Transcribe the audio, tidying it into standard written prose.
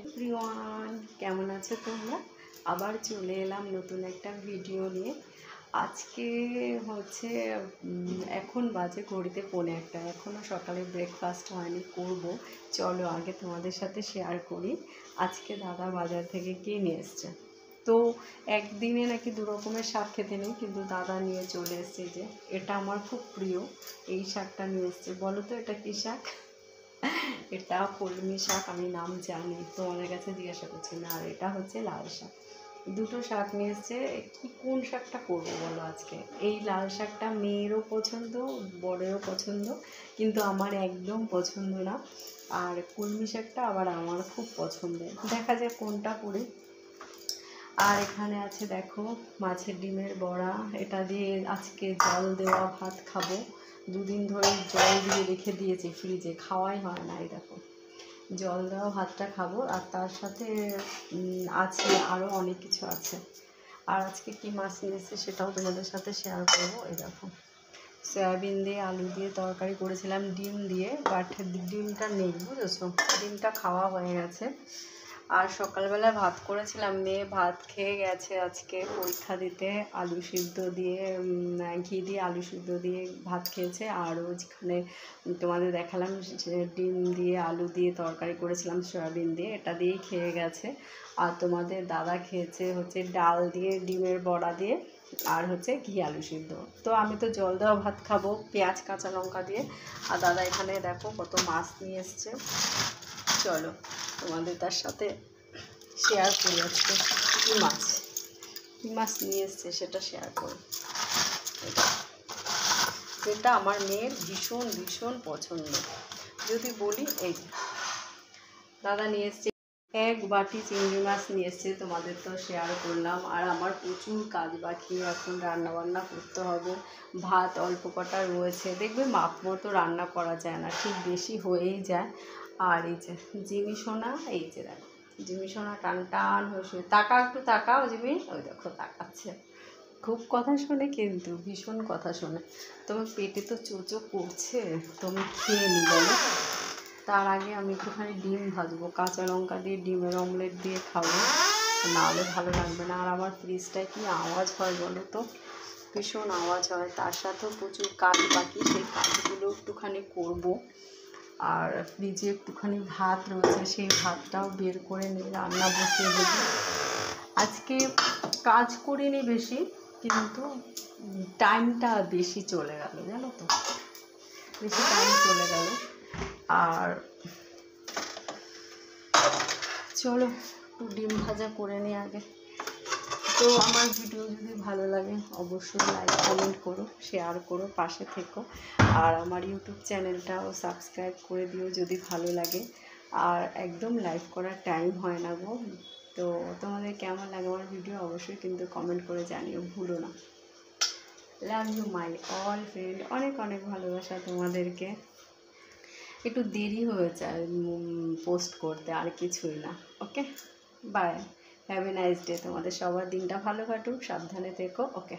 Everyone, কেমন আছো তোমরা? আবার চলে এলাম নতুন একটা ভিডিও নিয়ে। আজকে হচ্ছে এখন বাজে ঘড়িতে 1:45, এখনও সকালে ব্রেকফাস্ট হয়নি, করব। চলো আগে তোমাদের সাথে শেয়ার করি। আজকে দাদা বাজার থেকে কী নিয়ে এসছে। তো একদিনে নাকি 2 রকমের শাক খেতে নেই, কিন্তু দাদা নিয়ে চলে এসছে। যে এটা আমার খুব প্রিয়, এই শাকটা নিয়ে এসছে। বলো তো এটা কী শাক? এটা কলমি শাক, আমি নাম জানি, তোমাদের কাছে জিজ্ঞাসা করছি না। আর এটা হচ্ছে লাল শাক। দুটো শাক নিয়ে এসছে। কি কোন শাকটা করবো বলো আজকে? এই লাল শাকটা মেয়েরও পছন্দ, বড়েরও পছন্দ, কিন্তু আমার একদম পছন্দ না। আর কলমি শাকটা আবার আমার খুব পছন্দের। দেখা যাক কোনটা করি। আর এখানে আছে দেখো মাছের ডিমের বড়া, এটা দিয়ে আজকে জল দেওয়া ভাত খাবো। 2 দিন ধরে জল দিয়ে রেখে দিয়েছি ফ্রিজে, খাওয়াই হয় না। এই দেখো জল দেওয়া ভাতটা খাবো। আর তার সাথে আছে আরও অনেক কিছু আছে। আর আজকে কী মাছ নিয়েছে সেটাও তোমাদের সাথে শেয়ার করবো। এই দেখো সয়াবিন দিয়ে আলু দিয়ে তরকারি করেছিলাম ডিম দিয়ে, বাট ডিমটা নেই, বুঝেছো? ডিমটা খাওয়া হয়ে গেছে। আর সকালবেলা ভাত করেছিলাম, মেয়ে ভাত খেয়ে গেছে আজকে পরীক্ষা দিতে। আলু সিদ্ধ দিয়ে ঘি দিয়ে আলু সিদ্ধ দিয়ে ভাত খেয়েছে। আর ওইখানে তোমাদের দেখালাম যে ডিম দিয়ে আলু দিয়ে তরকারি করেছিলাম সয়াবিন দিয়ে, এটা দিয়েই খেয়ে গেছে। আর তোমাদের দাদা খেয়েছে হচ্ছে ডাল দিয়ে ডিমের বড়া দিয়ে, আর হচ্ছে ঘি আলু সিদ্ধ। তো আমি তো জল দেওয়া ভাত খাবো পেঁয়াজ কাঁচা লঙ্কা দিয়ে। আর দাদা এখানে দেখো কত মাছ নিয়ে এসছে। চলো তোমাদের তার সাথে শেয়ার করি আজকে কী মাছ নিয়ে এসছে সেটা শেয়ার করি। যেটা আমার মেয়ের ভীষণ ভীষণ পছন্দ। যদি বলি, এই দাদা নিয়ে এসছে 1 বাটি চিংড়ি মাছ নিয়ে এসছে, তোমাদের তো শেয়ার করলাম। আর আমার প্রচুর কাজ বাকি, এখন রান্নাবান্না করতে হবে। ভাত অল্প কটা রয়েছে, দেখবে মাপ মতো রান্না করা যায় না, ঠিক বেশি হয়েই যায়। আর এই যে জিমি সোনা, এই যে দেখো জিমি সোনা টান টান হয়ে শুয়ে, একটু তাকাও জিমি, ওই দেখো তাকাচ্ছে। খুব কথা শোনে, কিন্তু ভীষণ কথা শোনে। তোমার পেটে তো চোচো করছে, তুমি খেয়ে নি বলো। তার আগে আমি একটুখানি ডিম ভাজবো, কাঁচা লঙ্কা দিয়ে ডিমের অমলেট দিয়ে খাবো, নাহলে ভালো লাগবে না। আর আমার ফ্রিজটায় কি আওয়াজ হয় বলো তো, ভীষণ আওয়াজ হয়। তার সাথেও প্রচুর কাজ বাকি, সেই কাজগুলো একটুখানি করব। আর ফ্রিজে একটুখানি ভাত রয়েছে, সেই ভাতটাও বের করে নিয়ে রান্না বসিয়ে দেবো। আজকে কাজ করিনি বেশি, কিন্তু টাইমটা বেশি চলে গেল, জানো তো, বেশি টাইম চলে গেল। আর চলো একটু ডিম ভাজা করে নিই আগে। তো আমার ভিডিও যদি ভালো লাগে অবশ্যই লাইক কমেন্ট করো, শেয়ার করো, পাশে থেকো। আর আমার ইউটিউব চ্যানেলটাও সাবস্ক্রাইব করে দিও যদি ভালো লাগে। আর একদম লাইভ করার টাইম হয় না গো। তো তোমাদের কেমন লাগে আমার ভিডিও অবশ্যই কিন্তু কমেন্ট করে জানিও, ভুলো না। Love you my all friend, অনেক অনেক ভালোবাসা তোমাদেরকে। একটু দেরি হয়ে যায় পোস্ট করতে, আর কিছুই না। Okay, bye, have a nice day. তোমাদের সবার দিনটা ভালো কাটুক, সাবধানে থেকো। ওকে।